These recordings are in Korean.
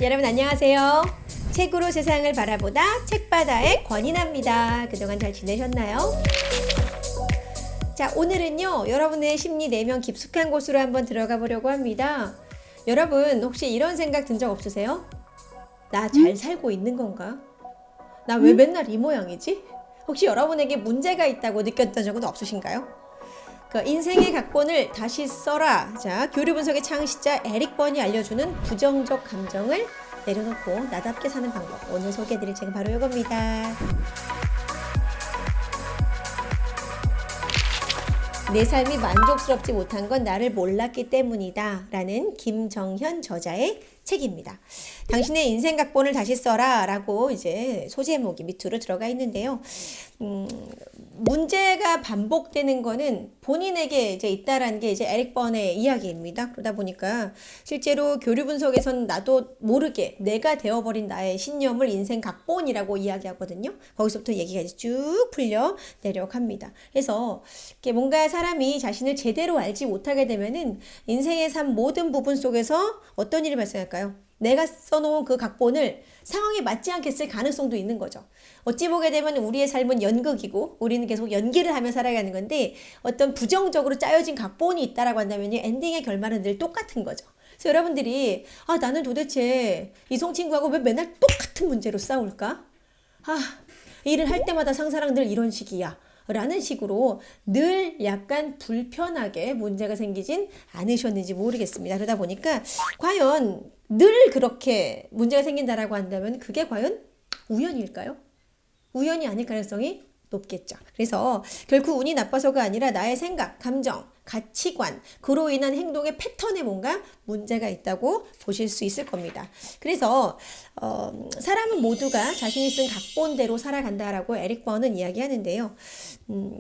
여러분 안녕하세요. 책으로 세상을 바라보다 책바다의 권인아입니다. 그동안 잘 지내셨나요? 자, 오늘은요 여러분의 심리 내면 깊숙한 곳으로 한번 들어가 보려고 합니다. 여러분 혹시 이런 생각 든 적 없으세요? 나 잘 살고 있는 건가? 나 왜 맨날 이 모양이지? 혹시 여러분에게 문제가 있다고 느꼈던 적은 없으신가요? 그 인생의 각본을 다시 써라. 자, 교류 분석의 창시자 에릭 번이 알려주는 부정적 감정을 내려놓고 나답게 사는 방법. 오늘 소개해드릴 책은 바로 이겁니다. 내 삶이 만족스럽지 못한 건 나를 몰랐기 때문이다 라는 김정현 저자의 책입니다. 당신의 인생 각본을 다시 써라 라고 이제 소제목이 밑으로 들어가 있는데요. 문제가 반복되는 거는 본인에게 이제 있다라는 게 이제 에릭 번의 이야기입니다. 그러다 보니까 실제로 교류 분석에서는 나도 모르게 내가 되어버린 나의 신념을 인생 각본이라고 이야기하거든요. 거기서부터 얘기가 이제 쭉 풀려 내려갑니다. 그래서 이렇게 뭔가 사람이 자신을 제대로 알지 못하게 되면은 인생의 삶 모든 부분 속에서 어떤 일이 발생할까요? 내가 써놓은 그 각본을 상황에 맞지 않게 쓸 가능성도 있는 거죠. 어찌 보게 되면 우리의 삶은 연극이고 우리는 계속 연기를 하며 살아가는 건데 어떤 부정적으로 짜여진 각본이 있다라고 한다면요 엔딩의 결말은 늘 똑같은 거죠. 그래서 여러분들이 나는 도대체 이성 친구하고 왜 맨날 똑같은 문제로 싸울까? 일을 할 때마다 상사랑 늘 이런 식이야 라는 식으로 늘 약간 불편하게 문제가 생기진 않으셨는지 모르겠습니다. 그러다 보니까 과연 늘 그렇게 문제가 생긴다라고 한다면 그게 과연 우연일까요? 우연이 아닐 가능성이 높겠죠. 그래서 결코 운이 나빠서가 아니라 나의 생각, 감정, 가치관, 그로 인한 행동의 패턴에 뭔가 문제가 있다고 보실 수 있을 겁니다. 그래서 사람은 모두가 자신이 쓴 각본대로 살아간다라고 에릭 번은 이야기하는데요.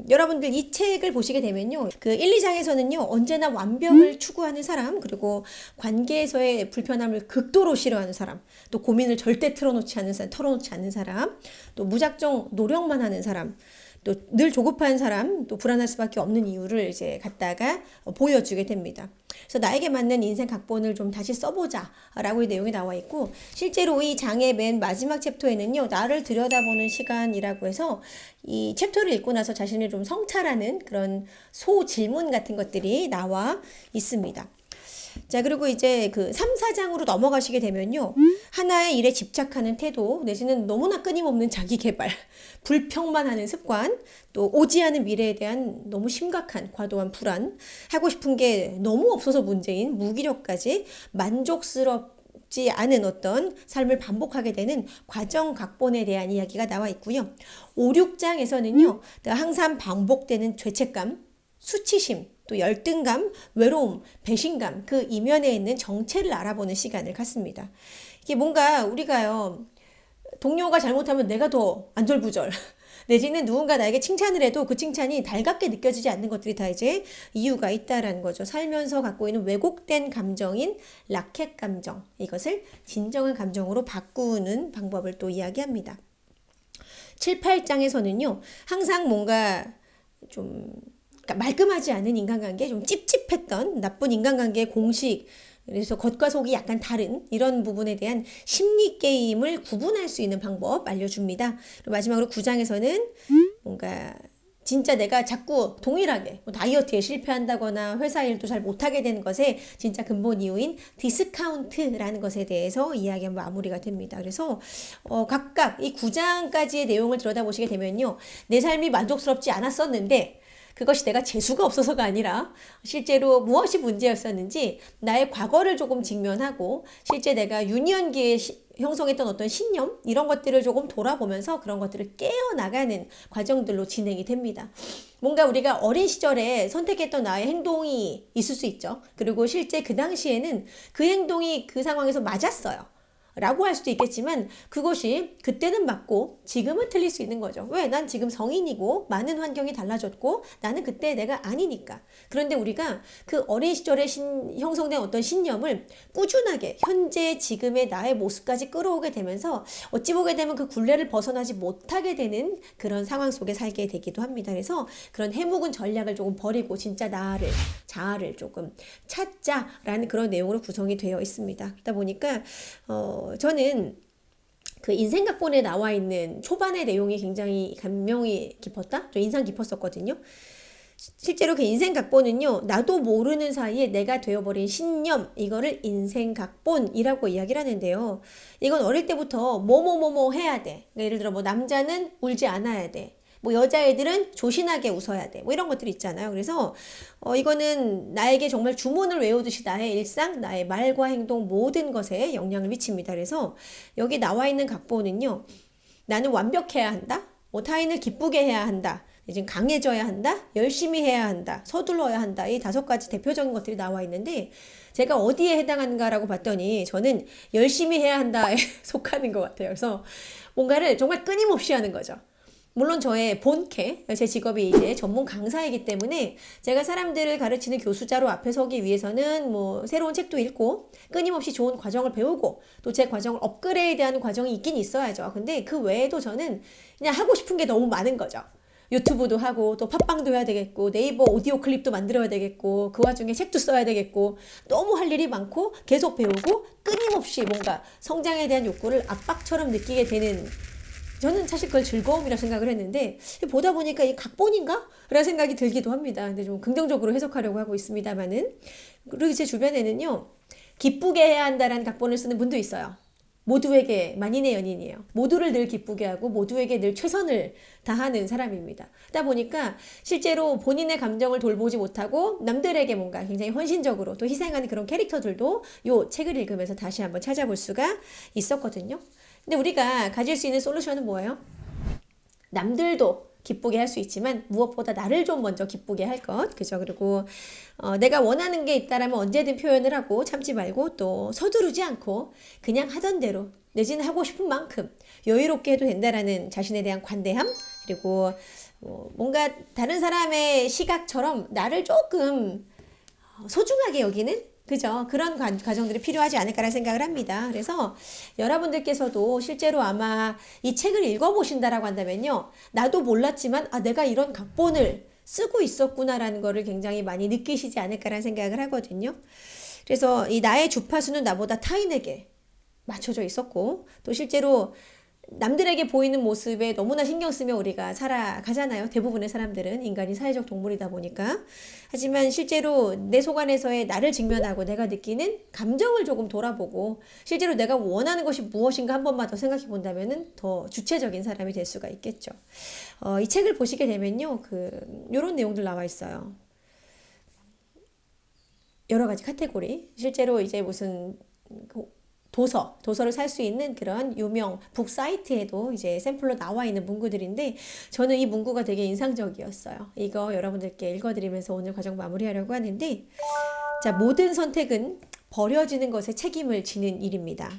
여러분들 이 책을 보시게 되면요. 그 1, 2장에서는요. 언제나 완벽을 추구하는 사람, 그리고 관계에서의 불편함을 극도로 싫어하는 사람, 또 고민을 절대 털어놓지 않는 사람, 또 무작정 노력만 하는 사람, 또 늘 조급한 사람, 또 불안할 수밖에 없는 이유를 이제 갖다가 보여주게 됩니다. 그래서 나에게 맞는 인생 각본을 좀 다시 써보자 라고 이 내용이 나와 있고, 실제로 이 장의 맨 마지막 챕터에는요 나를 들여다보는 시간이라고 해서 이 챕터를 읽고 나서 자신을 좀 성찰하는 그런 소질문 같은 것들이 나와 있습니다. 자, 그리고 이제 그 3, 4장으로 넘어가시게 되면요. 하나의 일에 집착하는 태도, 내지는 너무나 끊임없는 자기 개발, 불평만 하는 습관, 또 오지 않은 미래에 대한 너무 심각한 과도한 불안, 하고 싶은 게 너무 없어서 문제인 무기력까지 만족스럽지 않은 어떤 삶을 반복하게 되는 과정 각본에 대한 이야기가 나와 있고요. 5, 6장에서는요. 항상 반복되는 죄책감, 수치심, 또 열등감, 외로움, 배신감, 그 이면에 있는 정체를 알아보는 시간을 갖습니다. 이게 뭔가 우리가요, 동료가 잘못하면 내가 더 안절부절, 내지는 누군가 나에게 칭찬을 해도 그 칭찬이 달갑게 느껴지지 않는 것들이 다 이제 이유가 있다라는 거죠. 살면서 갖고 있는 왜곡된 감정인 라켓 감정, 이것을 진정한 감정으로 바꾸는 방법을 또 이야기합니다. 7, 8장에서는요, 항상 뭔가 좀 그러니까 말끔하지 않은 인간관계, 좀 찝찝했던 나쁜 인간관계의 공식, 그래서 겉과 속이 약간 다른 이런 부분에 대한 심리 게임을 구분할 수 있는 방법 알려줍니다. 그리고 마지막으로 9장에서는 뭔가 진짜 내가 자꾸 동일하게 다이어트에 실패한다거나 회사 일도 잘 못하게 되는 것에 진짜 근본 이유인 디스카운트라는 것에 대해서 이야기가 마무리가 됩니다. 그래서 각각 이 9장까지의 내용을 들여다보시게 되면요. 내 삶이 만족스럽지 않았었는데 그것이 내가 재수가 없어서가 아니라 실제로 무엇이 문제였었는지 나의 과거를 조금 직면하고 실제 내가 유년기에 형성했던 어떤 신념 이런 것들을 조금 돌아보면서 그런 것들을 깨어나가는 과정들로 진행이 됩니다. 뭔가 우리가 어린 시절에 선택했던 나의 행동이 있을 수 있죠. 그리고 실제 그 당시에는 그 행동이 그 상황에서 맞았어요. 라고 할 수도 있겠지만 그것이 그때는 맞고 지금은 틀릴 수 있는 거죠. 왜? 난 지금 성인이고 많은 환경이 달라졌고 나는 그때 내가 아니니까. 그런데 우리가 그 어린 시절에 형성된 어떤 신념을 꾸준하게 현재 지금의 나의 모습까지 끌어오게 되면서 어찌 보게 되면 그 굴레를 벗어나지 못하게 되는 그런 상황 속에 살게 되기도 합니다. 그래서 그런 해묵은 전략을 조금 버리고 진짜 나를 자아를 조금 찾자라는 그런 내용으로 구성이 되어 있습니다. 그러다 보니까 저는 그 인생각본에 나와 있는 초반의 내용이 굉장히 감명이 깊었다? 좀 인상 깊었었거든요. 실제로 그 인생각본은요, 나도 모르는 사이에 내가 되어버린 신념, 이거를 인생각본이라고 이야기를 하는데요. 이건 어릴 때부터 뭐뭐뭐뭐 해야 돼. 그러니까 예를 들어 뭐 남자는 울지 않아야 돼. 뭐 여자애들은 조신하게 웃어야 돼. 뭐 이런 것들 있잖아요. 그래서 이거는 나에게 정말 주문을 외우듯이 나의 일상, 나의 말과 행동 모든 것에 영향을 미칩니다. 그래서 여기 나와 있는 각본은요. 나는 완벽해야 한다. 뭐 타인을 기쁘게 해야 한다. 이제 강해져야 한다. 열심히 해야 한다. 서둘러야 한다. 이 5가지 대표적인 것들이 나와 있는데 제가 어디에 해당하는가라고 봤더니 저는 열심히 해야 한다에 속하는 것 같아요. 그래서 뭔가를 정말 끊임없이 하는 거죠. 물론 저의 본캐, 제 직업이 이제 전문 강사이기 때문에 제가 사람들을 가르치는 교수자로 앞에 서기 위해서는 뭐 새로운 책도 읽고 끊임없이 좋은 과정을 배우고 또 제 과정을 업그레이드하는 과정이 있긴 있어야죠. 근데 그 외에도 저는 그냥 하고 싶은 게 너무 많은 거죠. 유튜브도 하고 또 팟빵도 해야 되겠고 네이버 오디오 클립도 만들어야 되겠고 그 와중에 책도 써야 되겠고 너무 할 일이 많고 계속 배우고 끊임없이 뭔가 성장에 대한 욕구를 압박처럼 느끼게 되는 저는 사실 그걸 즐거움이라 생각을 했는데 보다 보니까 이 각본인가? 라는 생각이 들기도 합니다. 근데 좀 긍정적으로 해석하려고 하고 있습니다만은 그리고 제 주변에는요 기쁘게 해야 한다라는 각본을 쓰는 분도 있어요. 모두에게 만인의 연인이에요. 모두를 늘 기쁘게 하고 모두에게 늘 최선을 다하는 사람입니다. 그러다 보니까 실제로 본인의 감정을 돌보지 못하고 남들에게 뭔가 굉장히 헌신적으로 또 희생하는 그런 캐릭터들도 요 책을 읽으면서 다시 한번 찾아볼 수가 있었거든요. 근데 우리가 가질 수 있는 솔루션은 뭐예요? 남들도 기쁘게 할 수 있지만 무엇보다 나를 좀 먼저 기쁘게 할 것. 그죠? 그리고 내가 원하는 게 있다라면 언제든 표현을 하고 참지 말고 또 서두르지 않고 그냥 하던 대로 내지는 하고 싶은 만큼 여유롭게 해도 된다라는 자신에 대한 관대함 그리고 뭔가 다른 사람의 시각처럼 나를 조금 소중하게 여기는 그죠? 그런 과정들이 필요하지 않을까라는 생각을 합니다. 그래서 여러분들께서도 실제로 아마 이 책을 읽어보신다라고 한다면요. 나도 몰랐지만 내가 이런 각본을 쓰고 있었구나라는 거를 굉장히 많이 느끼시지 않을까라는 생각을 하거든요. 그래서 이 나의 주파수는 나보다 타인에게 맞춰져 있었고 또 실제로 남들에게 보이는 모습에 너무나 신경 쓰며 우리가 살아가잖아요. 대부분의 사람들은 인간이 사회적 동물이다 보니까. 하지만 실제로 내 속안에서의 나를 직면하고 내가 느끼는 감정을 조금 돌아보고 실제로 내가 원하는 것이 무엇인가 한 번만 더 생각해 본다면은 더 주체적인 사람이 될 수가 있겠죠. 이 책을 보시게 되면요. 요런 내용들 나와 있어요. 여러 가지 카테고리. 실제로 이제 무슨 도서를 살 수 있는 그런 유명 북 사이트에도 이제 샘플로 나와 있는 문구들인데 저는 이 문구가 되게 인상적이었어요. 이거 여러분들께 읽어드리면서 오늘 과정 마무리하려고 하는데 자, 모든 선택은 버려지는 것에 책임을 지는 일입니다.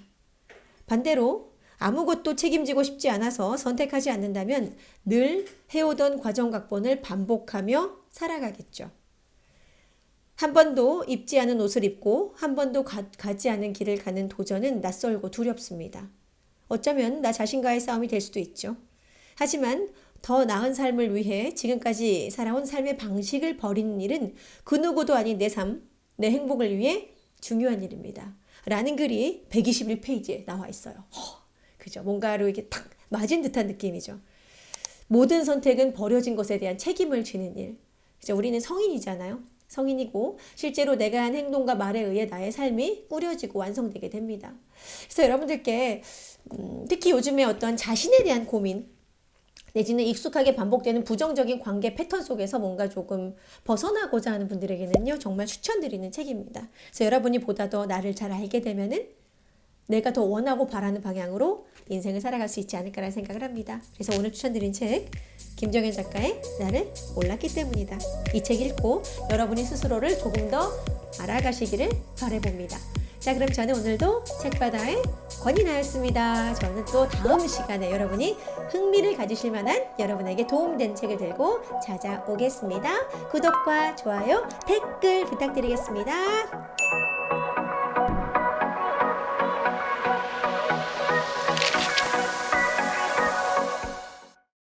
반대로 아무것도 책임지고 싶지 않아서 선택하지 않는다면 늘 해오던 과정 각본을 반복하며 살아가겠죠. 한 번도 입지 않은 옷을 입고 한 번도 가지 않은 길을 가는 도전은 낯설고 두렵습니다. 어쩌면 나 자신과의 싸움이 될 수도 있죠. 하지만 더 나은 삶을 위해 지금까지 살아온 삶의 방식을 버리는 일은 그 누구도 아닌 내 삶, 내 행복을 위해 중요한 일입니다. 라는 글이 121페이지에 나와 있어요. 그죠? 뭔가로 이게 탁 맞은 듯한 느낌이죠. 모든 선택은 버려진 것에 대한 책임을 지는 일. 그죠? 우리는 성인이잖아요. 성인이고 실제로 내가 한 행동과 말에 의해 나의 삶이 꾸려지고 완성되게 됩니다. 그래서 여러분들께 특히 요즘에 어떤 자신에 대한 고민 내지는 익숙하게 반복되는 부정적인 관계 패턴 속에서 뭔가 조금 벗어나고자 하는 분들에게는요 정말 추천드리는 책입니다. 그래서 여러분이 보다 더 나를 잘 알게 되면은 내가 더 원하고 바라는 방향으로 인생을 살아갈 수 있지 않을까라는 생각을 합니다. 그래서 오늘 추천드린 책 김정현 작가의 나를 몰랐기 때문이다. 이 책 읽고 여러분이 스스로를 조금 더 알아가시기를 바라봅니다. 자, 그럼 저는 오늘도 책바다의 권이나였습니다. 저는 또 다음 시간에 여러분이 흥미를 가지실 만한 여러분에게 도움된 책을 들고 찾아오겠습니다. 구독과 좋아요, 댓글 부탁드리겠습니다.